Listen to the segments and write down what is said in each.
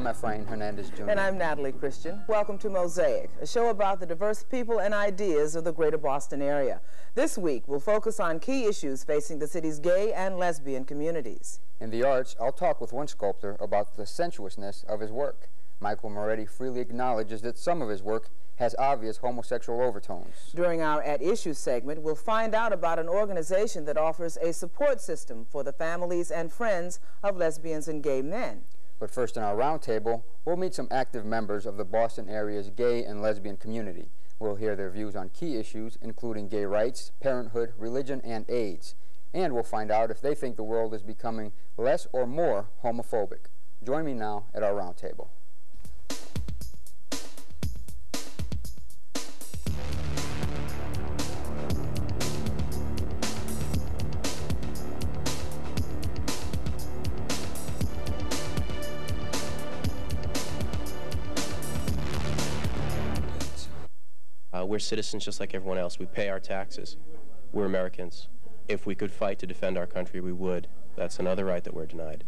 I'm Efrain Hernandez Jr. And I'm Natalie Christian. Welcome to Mosaic, a show about the diverse people and ideas of the greater Boston area. This week, we'll focus on key issues facing the city's gay and lesbian communities. In the arts, I'll talk with one sculptor about the sensuousness of his work. Michael Moretti freely acknowledges that some of his work has obvious homosexual overtones. During our At Issue segment, we'll find out about an organization that offers a support system for the families and friends of lesbians and gay men. But first in our roundtable, we'll meet some active members of the Boston area's gay and lesbian community. We'll hear their views on key issues, including gay rights, parenthood, religion, and AIDS. And we'll find out if they think the world is becoming less or more homophobic. Join me now at our roundtable. We're citizens just like everyone else. We pay our taxes. We're Americans. If we could fight to defend our country, we would. That's another right that we're denied.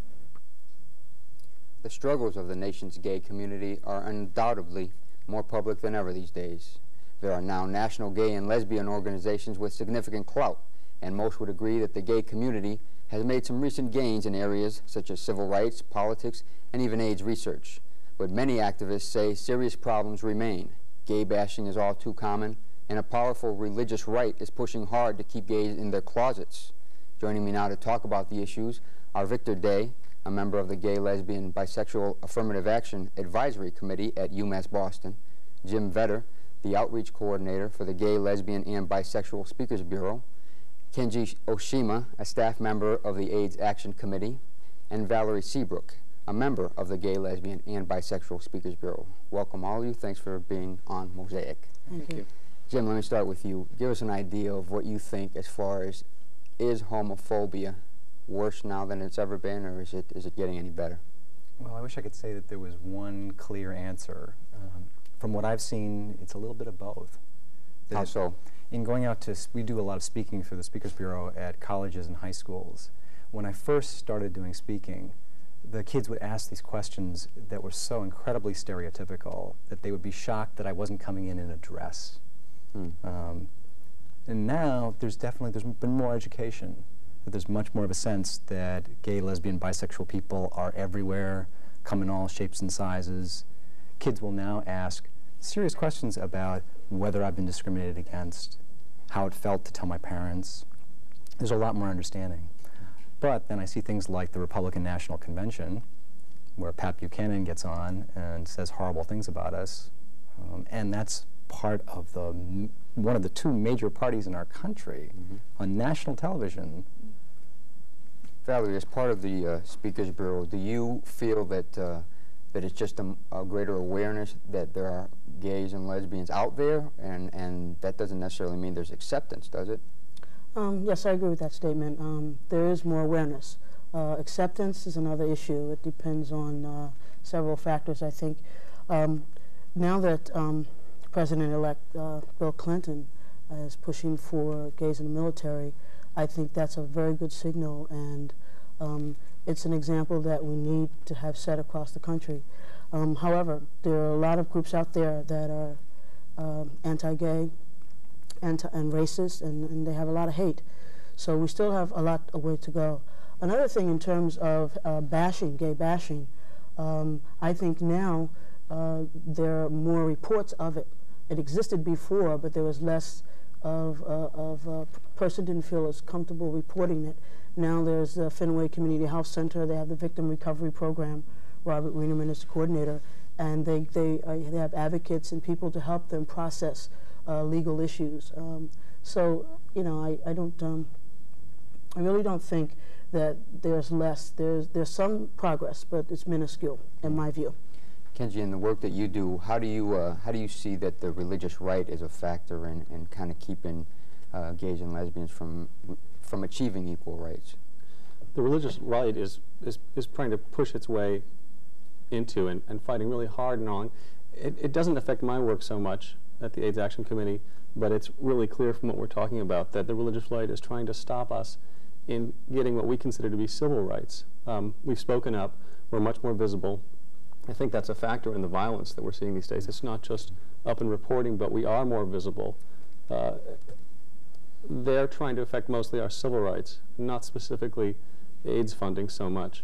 The struggles of the nation's gay community are undoubtedly more public than ever these days. There are now national gay and lesbian organizations with significant clout, and most would agree that the gay community has made some recent gains in areas such as civil rights, politics, and even AIDS research. But many activists say serious problems remain. Gay bashing is all too common, and a powerful religious right is pushing hard to keep gays in their closets. Joining me now to talk about the issues are Victor Day, a member of the Gay, Lesbian, Bisexual Affirmative Action Advisory Committee at UMass Boston, Jim Vetter, the Outreach Coordinator for the Gay, Lesbian, and Bisexual Speakers Bureau, Kenji Oshima, a staff member of the AIDS Action Committee, and Valarie Seabrook, a member of the Gay, Lesbian, and Bisexual Speakers Bureau. Welcome all of you. Thanks for being on Mosaic. Thank you. Jim, let me start with you. Give us an idea of what you think as far as, is homophobia worse now than it's ever been, or is it getting any better? Well, I wish I could say that there was one clear answer. From what I've seen, it's a little bit of both. How so? In going out to, we do a lot of speaking for the Speakers Bureau at colleges and high schools. When I first started doing speaking, the kids would ask these questions that were so incredibly stereotypical that they would be shocked that I wasn't coming in a dress. And now there's been more education. That there's much more of a sense that gay, lesbian, bisexual people are everywhere, come in all shapes and sizes. Kids will now ask serious questions about whether I've been discriminated against, how it felt to tell my parents. There's a lot more understanding. But then I see things like the Republican National Convention, where Pat Buchanan gets on and says horrible things about us, and that's part of one of the two major parties in our country on national television. Valarie, as part of the Speakers Bureau, do you feel that that it's just a greater awareness that there are gays and lesbians out there, and that doesn't necessarily mean there's acceptance, does it? Yes, I agree with that statement. There is more awareness. Acceptance is another issue. It depends on several factors, I think. Now that President-elect Bill Clinton is pushing for gays in the military, I think that's a very good signal, and it's an example that we need to have set across the country. However, there are a lot of groups out there that are anti-gay, and racist, and they have a lot of hate. So we still have a lot of way to go. Another thing in terms of bashing, gay bashing, I think now there are more reports of it. It existed before, but there was less of a person didn't feel as comfortable reporting it. Now there's the Fenway Community Health Center. They have the Victim Recovery Program. Robert Wienerman is the coordinator, and they have advocates and people to help them process legal issues. So, you know, I really don't think that there's less. There's some progress, but it's minuscule in my view. Kenji, in the work that you do, how do you see that the religious right is a factor in kind of keeping gays and lesbians from achieving equal rights? The religious right is trying to push its way into and fighting really hard and on. It doesn't affect my work so much at the AIDS Action Committee, but it's really clear from what we're talking about that the religious right is trying to stop us in getting what we consider to be civil rights. We've spoken up, we're much more visible, I think that's a factor in the violence that we're seeing these days. It's not just up in reporting, but we are more visible. They're trying to affect mostly our civil rights, not specifically AIDS funding so much.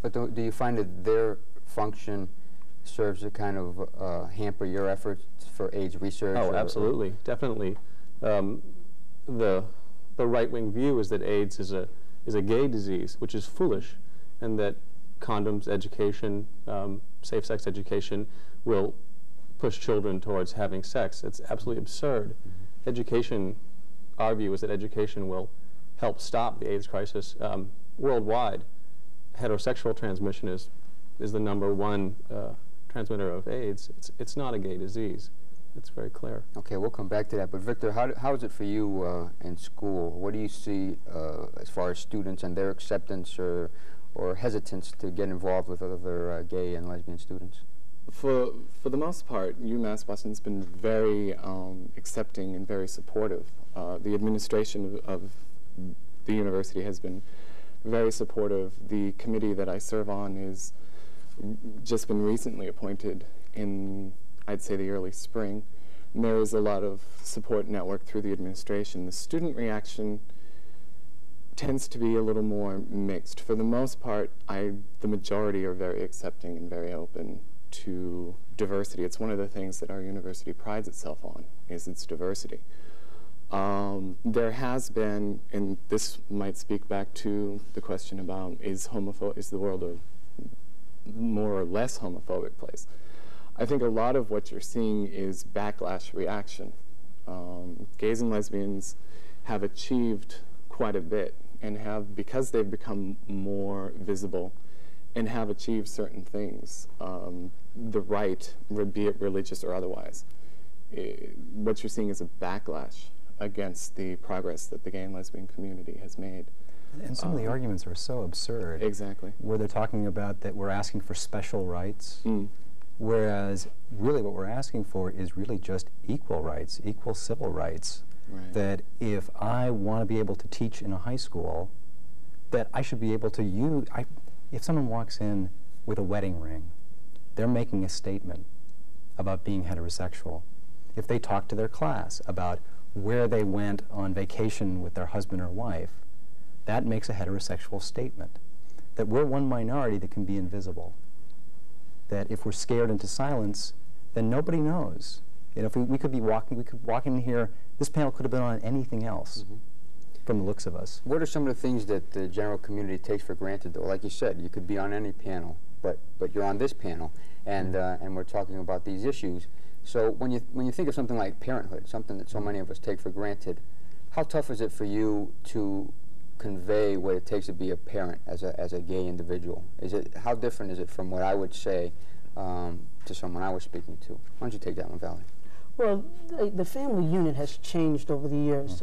But do you find that their function serves to kind of hamper your efforts for AIDS research? Oh, absolutely, definitely. The right-wing view is that AIDS is a gay disease, which is foolish, and that condoms, education, safe-sex education will push children towards having sex. It's absolutely absurd. Mm-hmm. Education, our view is that education will help stop the AIDS crisis. Worldwide, heterosexual transmission is the #1 transmitter of AIDS. It's not a gay disease. It's very clear. Okay, we'll come back to that. But Victor, how is it for you in school? What do you see as far as students and their acceptance or hesitance to get involved with other gay and lesbian students? For the most part, UMass Boston's been very accepting and very supportive. The administration of the university has been very supportive. The committee that I serve on is just been recently appointed in, I'd say, the early spring. And there is a lot of support network through the administration. The student reaction tends to be a little more mixed. For the most part, the majority are very accepting and very open to diversity. It's one of the things that our university prides itself on, is its diversity. There has been, and this might speak back to the question about is the world a more or less homophobic place? I think a lot of what you're seeing is backlash reaction. Gays and lesbians have achieved quite a bit and have, because they've become more visible and have achieved certain things, the right, be it religious or otherwise. What you're seeing is a backlash against the progress that the gay and lesbian community has made. And some of the arguments are so absurd. Exactly. Where they're talking about that we're asking for special rights, whereas really what we're asking for is really just equal rights, equal civil rights. Right. That if I want to be able to teach in a high school, that I should be able to use, if someone walks in with a wedding ring, they're making a statement about being heterosexual. If they talk to their class about where they went on vacation with their husband or wife, that makes a heterosexual statement. That we're one minority that can be invisible. That if we're scared into silence, then nobody knows. You know, if we could walk in here, this panel could have been on anything else. From the looks of us. What are some of the things that the general community takes for granted, though? Like you said, you could be on any panel, but you're on this panel, and we're talking about these issues. So when you think of something like parenthood, something that so many of us take for granted, how tough is it for you to convey what it takes to be a parent as a gay individual? How different is it from what I would say to someone I was speaking to? Why don't you take that one, Valarie? Well, the family unit has changed over the years.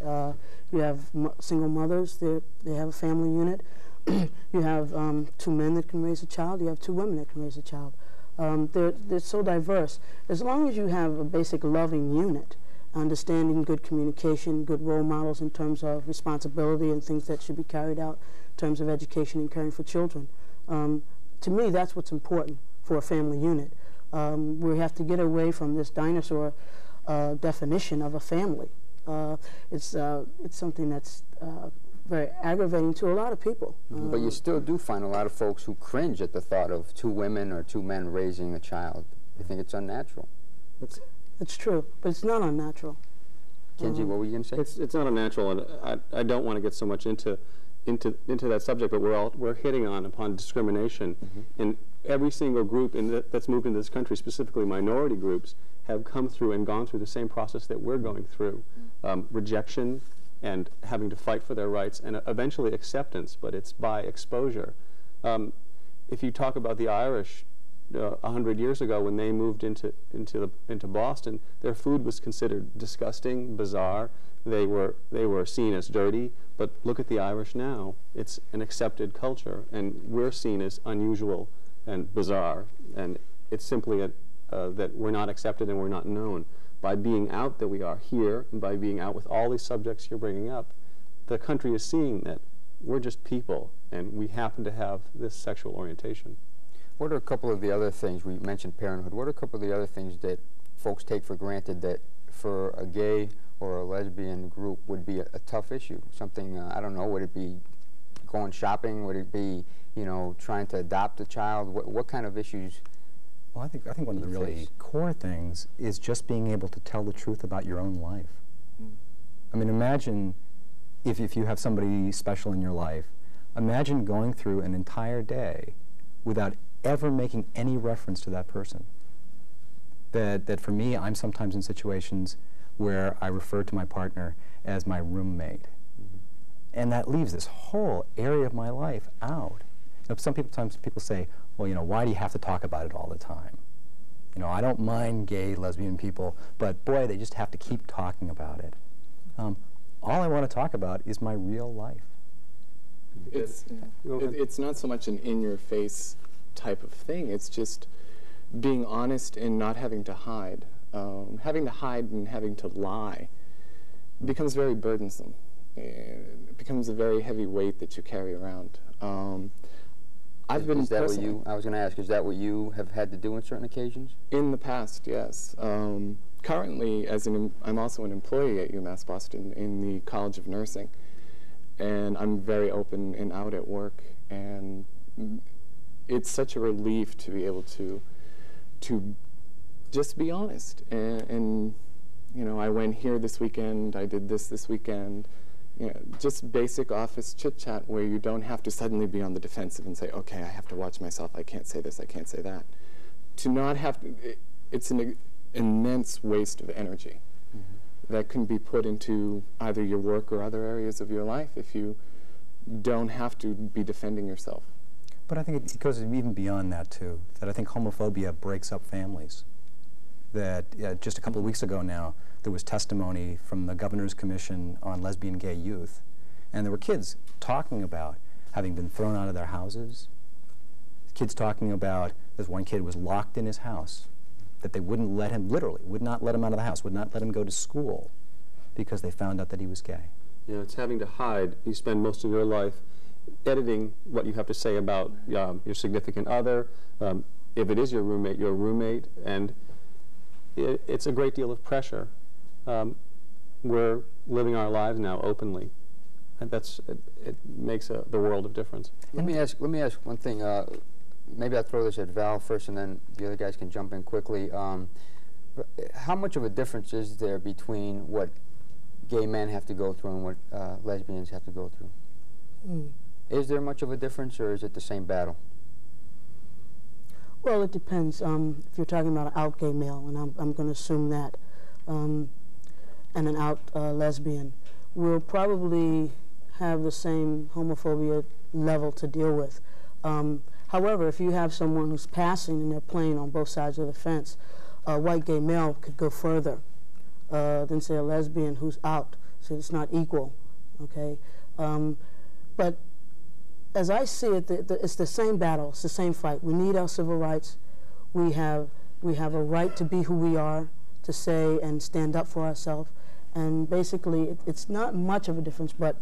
You have single mothers, they have a family unit. You have 2 men that can raise a child. You have 2 women that can raise a child. They're so diverse. As long as you have a basic loving unit, understanding good communication, good role models in terms of responsibility and things that should be carried out in terms of education and caring for children. To me, that's what's important for a family unit. We have to get away from this dinosaur definition of a family. It's something that's very aggravating to a lot of people. But you still do find a lot of folks who cringe at the thought of 2 women or 2 men raising a child. They think it's unnatural. It's true, but it's not unnatural. Kenji, what were you going to say? It's not unnatural, and I don't want to get so much into that subject, but we're hitting upon discrimination. And every single group that's moved into this country, specifically minority groups, have come through and gone through the same process that we're going through. Rejection and having to fight for their rights, and eventually acceptance, but it's by exposure. If you talk about the Irish 100 years ago when they moved into Boston, their food was considered disgusting, bizarre. They were seen as dirty, but look at the Irish now. It's an accepted culture, and we're seen as unusual and bizarre, and it's simply that we're not accepted and we're not known. By being out that we are here, and by being out with all these subjects you're bringing up, the country is seeing that we're just people, and we happen to have this sexual orientation. What are a couple of the other things, we mentioned parenthood, what are a couple of the other things that folks take for granted that for a gay or a lesbian group would be a tough issue? Something, I don't know, would it be going shopping? Would it be, you know, trying to adopt a child? What kind of issues? Well, I think one of the really core things is just being able to tell the truth about your own life. I mean, imagine if you have somebody special in your life, imagine going through an entire day without ever making any reference to that person. That for me, I'm sometimes in situations where I refer to my partner as my roommate. And that leaves this whole area of my life out. You know, sometimes people say, well, you know, why do you have to talk about it all the time? You know, I don't mind gay, lesbian people, but boy, they just have to keep talking about it. All I want to talk about is my real life. It's not so much an in-your-face type of thing. It's just being honest and not having to hide. Having to hide and having to lie becomes very burdensome. It becomes a very heavy weight that you carry around. I've been Is that what you, I was going to ask, is that what you have had to do on certain occasions? In the past, yes. Currently, I'm also an employee at UMass Boston in the College of Nursing, and I'm very open and out at work, and it's such a relief to be able to just be honest. And you know, I went here this weekend, I did this weekend. You know, just basic office chit-chat where you don't have to suddenly be on the defensive and say, okay, I have to watch myself, I can't say this, I can't say that. To not have to, it's an immense waste of energy that can be put into either your work or other areas of your life if you don't have to be defending yourself. But I think it goes even beyond that, too, that I think homophobia breaks up families. That just a couple of weeks ago now, there was testimony from the Governor's Commission on Lesbian Gay Youth, and there were kids talking about having been thrown out of their houses, kids talking about, this one kid was locked in his house, that they wouldn't let him, literally, would not let him out of the house, would not let him go to school because they found out that he was gay. You know, it's having to hide. You spend most of your life editing what you have to say about your significant other. If it is your roommate, and it's a great deal of pressure. We're living our lives now openly, and it makes the world of difference. Let me ask one thing. Maybe I'll throw this at Val first, and then the other guys can jump in quickly. How much of a difference is there between what gay men have to go through and what lesbians have to go through? Is there much of a difference, or is it the same battle? Well, it depends. If you're talking about an out gay male, and I'm going to assume that, and an out lesbian, will probably have the same homophobia level to deal with. However, if you have someone who's passing and they're playing on both sides of the fence, a white gay male could go further than, say, a lesbian who's out. So it's not equal, okay? But as I see it, it's the same battle, it's the same fight. We need our civil rights. We have a right to be who we are, to say and stand up for ourselves. And basically, it's not much of a difference, but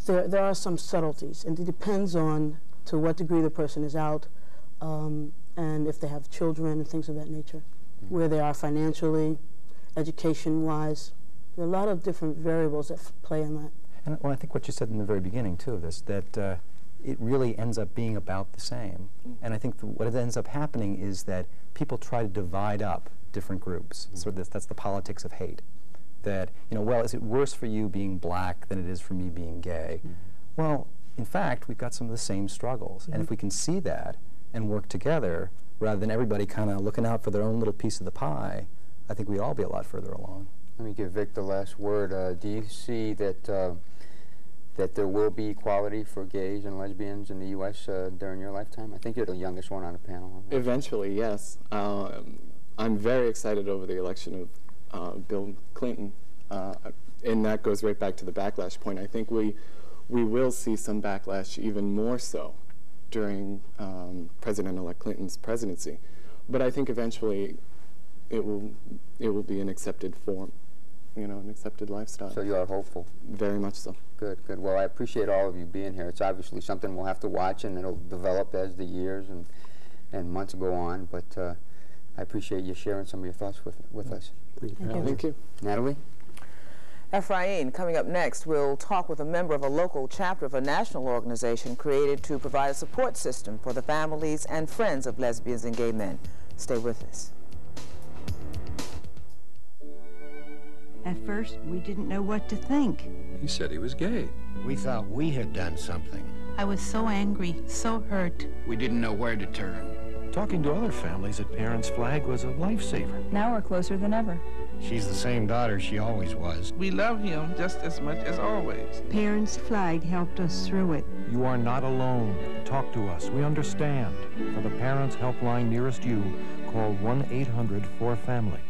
there are some subtleties, and it depends on to what degree the person is out, and if they have children and things of that nature, where they are financially, education-wise. There are a lot of different variables that play in that. And well, I think what you said in the very beginning, too, of this, that it really ends up being about the same. And I think what it ends up happening is that people try to divide up different groups. So that's the politics of hate. That, you know, well, is it worse for you being black than it is for me being gay? Well, in fact, we've got some of the same struggles. And if we can see that and work together, rather than everybody kind of looking out for their own little piece of the pie, I think we'd all be a lot further along. Let me give Vic the last word. Do you see that that there will be equality for gays and lesbians in the U.S. During your lifetime? I think you're the youngest one on the panel. Eventually, yes. I'm very excited over the election of Bill Clinton, and that goes right back to the backlash point. I think we will see some backlash, even more so, during President-elect Clinton's presidency. But I think eventually it will be an accepted form. you know, an accepted lifestyle. So you are hopeful? Very much so. Good, good. Well, I appreciate all of you being here. It's obviously something we'll have to watch, and it'll develop as the years and months go on, but I appreciate you sharing some of your thoughts with us. Thank you. Natalie? Ephraim, coming up next, we'll talk with a member of a local chapter of a national organization created to provide a support system for the families and friends of lesbians and gay men. Stay with us. At first, we didn't know what to think. He said he was gay. We thought we had done something. I was so angry, so hurt. We didn't know where to turn. Talking to other families at Parents' Flag was a lifesaver. Now we're closer than ever. She's the same daughter she always was. We love him just as much as always. Parents' Flag helped us through it. You are not alone. Talk to us. We understand. For the Parents Helpline nearest you, call 1-800-4FAMILY.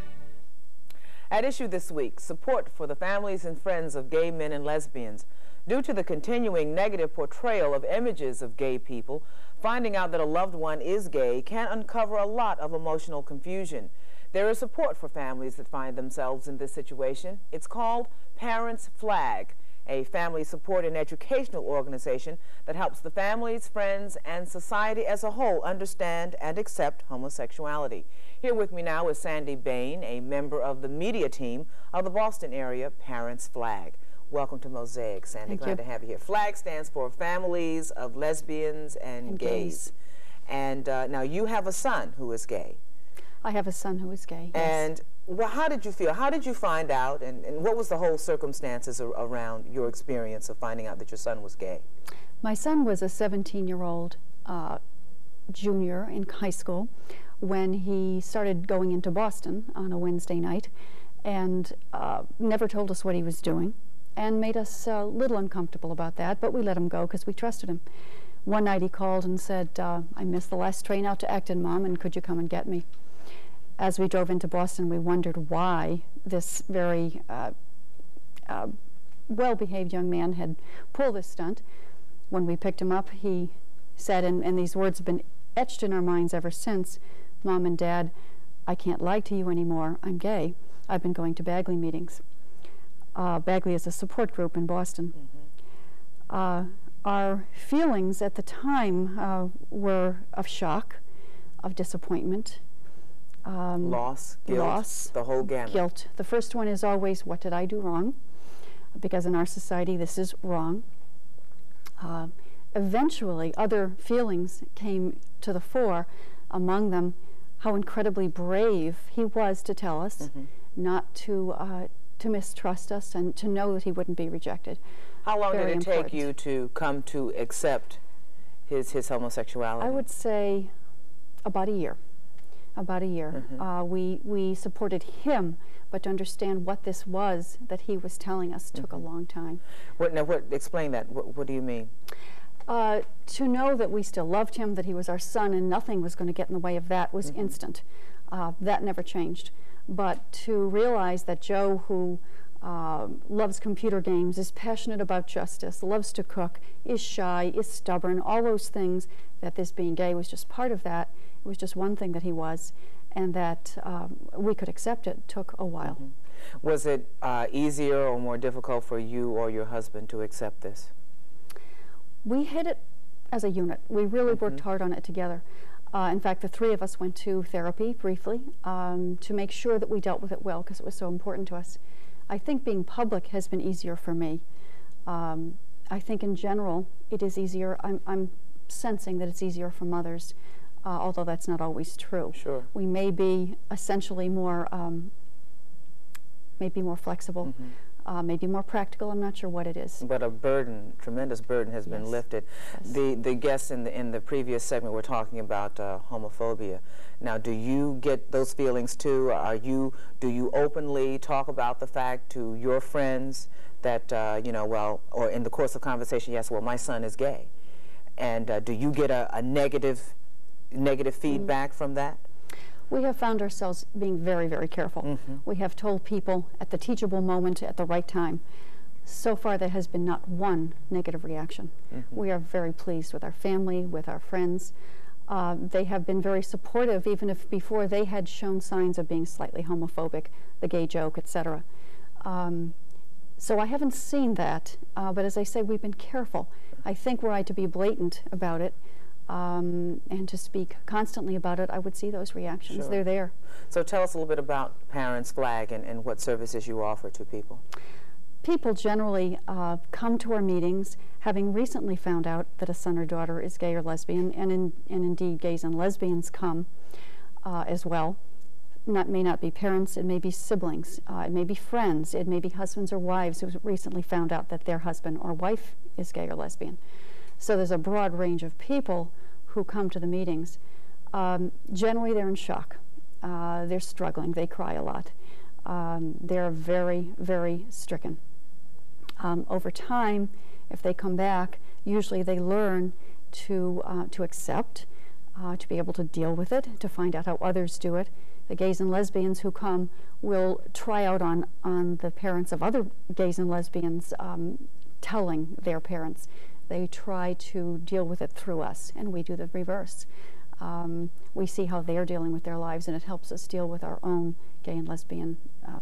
At issue this week, support for the families and friends of gay men and lesbians. Due to the continuing negative portrayal of images of gay people, finding out that a loved one is gay can uncover a lot of emotional confusion. There is support for families that find themselves in this situation. It's called Parents' Flag, a family support and educational organization that helps the families, friends, and society as a whole understand and accept homosexuality. Here with me now is Sandy Bayne, a member of the media team of the Boston area Parents' Flag. Welcome to Mosaic, Sandy. Glad to have you here. FLAG stands for Families of Lesbians and Gays. And now you have a son who is gay. I have a son who is gay, yes. And well, how did you feel? How did you find out? And what was the whole circumstances around your experience of finding out that your son was gay? My son was a 17-year-old junior in high school when he started going into Boston on a Wednesday night and never told us what he was doing and made us a little uncomfortable about that, but we let him go because we trusted him. One night he called and said, I missed the last train out to Acton, Mom, and could you come and get me? As we drove into Boston, we wondered why this very well-behaved young man had pulled this stunt. When we picked him up, he said, and these words have been etched in our minds ever since, Mom and Dad, I can't lie to you anymore. I'm gay. I've been going to Bagley meetings. Bagley is a support group in Boston. Our feelings at the time were of shock, of disappointment, loss, guilt, the whole gamut. Guilt. The first one is always, what did I do wrong? Because in our society, this is wrong. Eventually, other feelings came to the fore, among them how incredibly brave he was to tell us, not to mistrust us, and to know that he wouldn't be rejected. How long Very did it important. take you to come to accept his homosexuality? I would say about a year. About a year. We supported him, but to understand what this was that he was telling us took a long time. Explain that. What do you mean? To know that we still loved him, that he was our son, and nothing was going to get in the way of that was instant. That never changed. But to realize that Joe, who loves computer games, is passionate about justice, loves to cook, is shy, is stubborn, all those things, that this being gay was just part of that. It was just one thing that he was, and that we could accept it took a while. Was it easier or more difficult for you or your husband to accept this? We hit it as a unit. We really worked hard on it together. In fact, the three of us went to therapy briefly to make sure that we dealt with it well, because it was so important to us. I think being public has been easier for me. I think in general it is easier. I'm sensing that it's easier for mothers, although that's not always true. Sure. We may be essentially more, maybe more flexible, maybe more practical. I'm not sure what it is. But a burden, tremendous burden, has been lifted. Yes. The guests in the previous segment were talking about homophobia. Now, do you get those feelings too? Do you openly talk about the fact to your friends that you know, well, or in the course of conversation, yes, well, my son is gay, and do you get a negative feedback from that? We have found ourselves being very, very careful. We have told people at the teachable moment, at the right time. So far, there has been not one negative reaction. We are very pleased with our family, with our friends. They have been very supportive, even if before they had shown signs of being slightly homophobic, the gay joke, etc. So I haven't seen that, but as I say, we've been careful. I think were I to be blatant about it and to speak constantly about it, I would see those reactions. Sure. They're there. So tell us a little bit about Parents Flag and what services you offer to people. People generally come to our meetings having recently found out that a son or daughter is gay or lesbian, and indeed gays and lesbians come as well. May not be parents, it may be siblings, it may be friends, it may be husbands or wives who recently found out that their husband or wife is gay or lesbian. So there's a broad range of people who come to the meetings. Generally they're in shock. They're struggling, they cry a lot. They're very, very stricken. Over time, if they come back, usually they learn to accept, to be able to deal with it, to find out how others do it. The gays and lesbians who come will try out on the parents of other gays and lesbians telling their parents. They try to deal with it through us, and we do the reverse. We see how they're dealing with their lives, and it helps us deal with our own gay and lesbian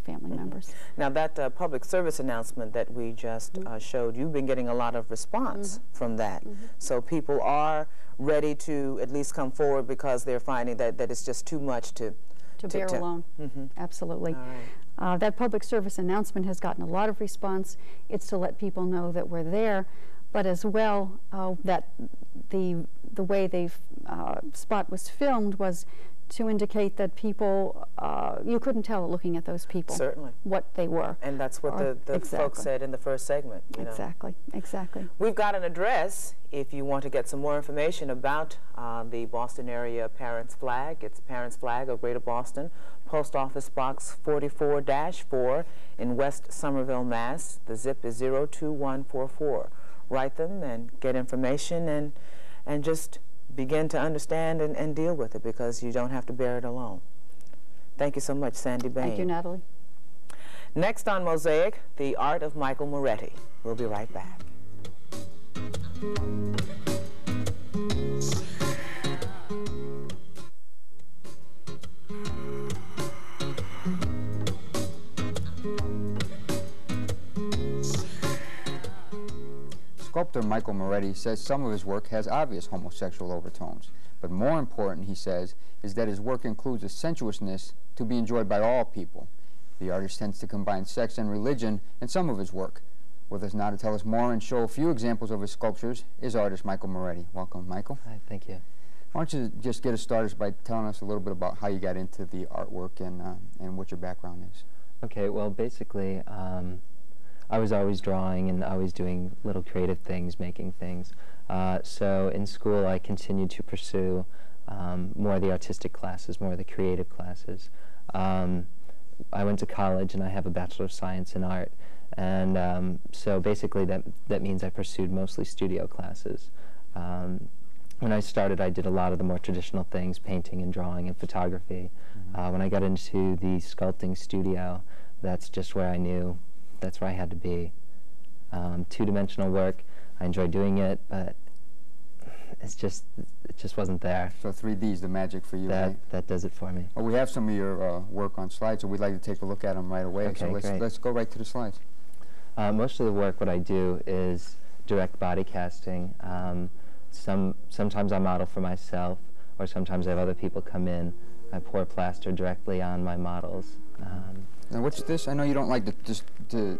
family members. Now that public service announcement that we just showed, you've been getting a lot of response from that. So people are ready to at least come forward because they're finding that it's just too much to bear alone. Absolutely. That public service announcement has gotten a lot of response. It's to let people know that we're there, but as well that the way the spot was filmed was to indicate that people, you couldn't tell looking at those people what they were. And that's what the folks said in the first segment. You know. Exactly. We've got an address if you want to get some more information about the Boston area Parents Flag. It's Parents Flag of Greater Boston, Post Office Box 44-4 in West Somerville, Mass. The zip is 02144. Write them and get information and just begin to understand and deal with it, because you don't have to bear it alone. Thank you so much, Sandy Bayne. Thank you, Natalie. Next on Mosaic, the art of Michael Moretti. We'll be right back. Sculptor Michael Moretti says some of his work has obvious homosexual overtones, but more important, he says, is that his work includes a sensuousness to be enjoyed by all people. The artist tends to combine sex and religion in some of his work. With us now to tell us more and show a few examples of his sculptures is artist Michael Moretti. Welcome, Michael. Hi, thank you. Why don't you just get us started by telling us a little bit about how you got into the artwork and what your background is. Okay, well, basically, I was always drawing and always doing little creative things, making things. So in school, I continued to pursue more of the artistic classes, more of the creative classes. I went to college and I have a Bachelor of Science in Art. And so basically that means I pursued mostly studio classes. When I started, I did a lot of the more traditional things, painting and drawing and photography. When I got into the sculpting studio, that's just where I knew that's where I had to be. Two-dimensional work, I enjoy doing it, but it just wasn't there. So 3D is the magic for you, right? That does it for me. Well, we have some of your work on slides, so we'd like to take a look at them right away. Okay, so let's go right to the slides. Most of the work, what I do is direct body casting. Sometimes I model for myself, or sometimes I have other people come in. I pour plaster directly on my models. Now, what's this? I know you don't like to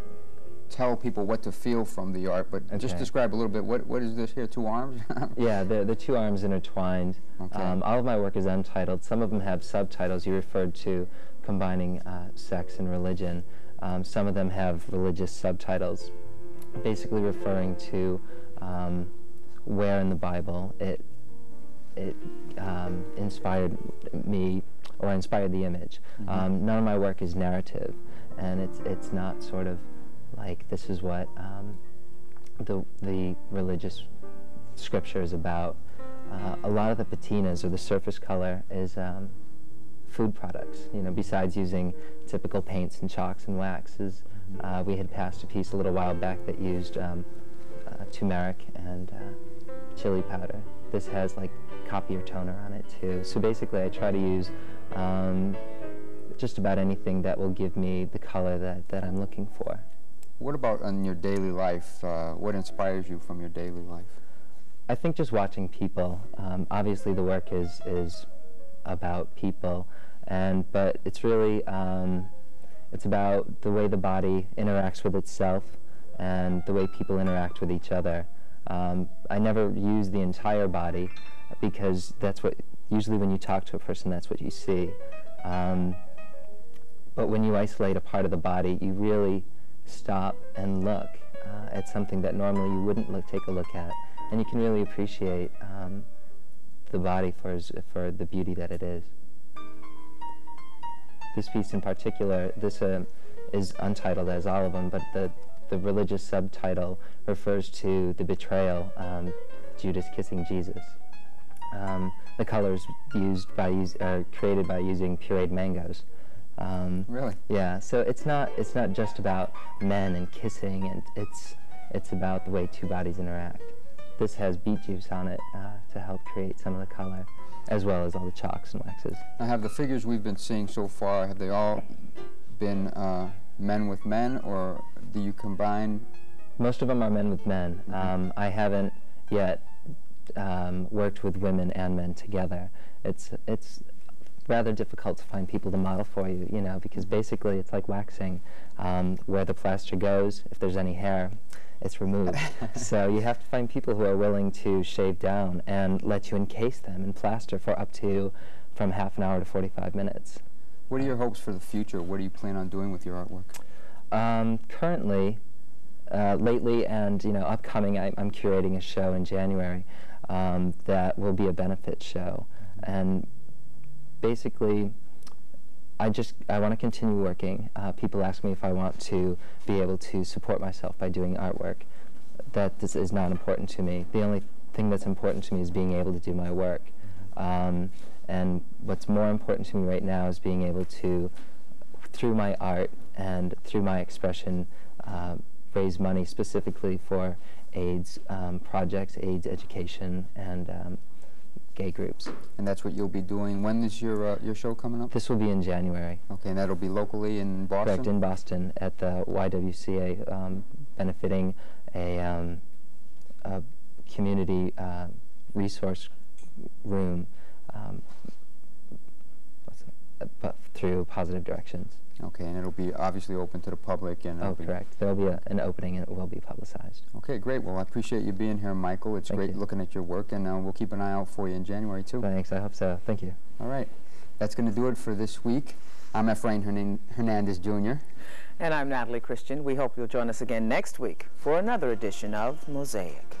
tell people what to feel from the art, but just describe a little bit. What is this here? 2 arms? Yeah, the 2 arms intertwined. Okay. All of my work is untitled. Some of them have subtitles. You referred to combining sex and religion. Some of them have religious subtitles, basically referring to where in the Bible it inspired me, or inspired the image. None of my work is narrative, and it's not sort of like this is what the religious scripture is about. A lot of the patinas, or the surface color, is food products. You know, besides using typical paints and chalks and waxes, we had passed a piece a little while back that used turmeric and chili powder. This has like copier toner on it too. So basically I try to use just about anything that will give me the color that I'm looking for. What about in your daily life? What inspires you from your daily life? I think just watching people. Obviously the work is about people, but it's really it's about the way the body interacts with itself and the way people interact with each other. I never use the entire body because that's what, usually when you talk to a person, that's what you see. But when you isolate a part of the body, you really stop and look at something that normally you wouldn't take a look at. And you can really appreciate the body for the beauty that it is. This piece in particular, this is untitled as all of them, but the religious subtitle refers to the betrayal, Judas kissing Jesus. The colors are created by using pureed mangoes. Really? Yeah. So it's not just about men and kissing, and it's about the way two bodies interact. This has beet juice on it to help create some of the color, as well as all the chalks and waxes. Now, have the figures we've been seeing so far, have they all been men with men, or do you combine? Most of them are men with men. Mm-hmm. I haven't yet worked with women and men together. It's rather difficult to find people to model for you, you know, because basically it's like waxing. Where the plaster goes, if there's any hair, it's removed. So you have to find people who are willing to shave down and let you encase them in plaster for up to from half an hour to 45 minutes. What are your hopes for the future? What do you plan on doing with your artwork? Currently, lately and upcoming, I'm curating a show in January that will be a benefit show. And basically, I want to continue working. People ask me if I want to be able to support myself by doing artwork. This is not important to me. The only thing that's important to me is being able to do my work. And what's more important to me right now is being able to, through my art and through my expression, raise money specifically for AIDS projects, AIDS education, and gay groups. And that's what you'll be doing. When is your show coming up? This will be in January. Okay, and that'll be locally in Boston? Correct, in Boston at the YWCA, benefiting a community resource room through Positive Directions. Okay, and it'll be obviously open to the public. And correct. There will be an opening, and it will be publicized. Okay, great. Well, I appreciate you being here, Michael. It's great looking at your work, and we'll keep an eye out for you in January, too. Thanks. I hope so. Thank you. All right. That's going to do it for this week. I'm Efrain Hernandez, Jr. And I'm Natalie Christian. We hope you'll join us again next week for another edition of Mosaic.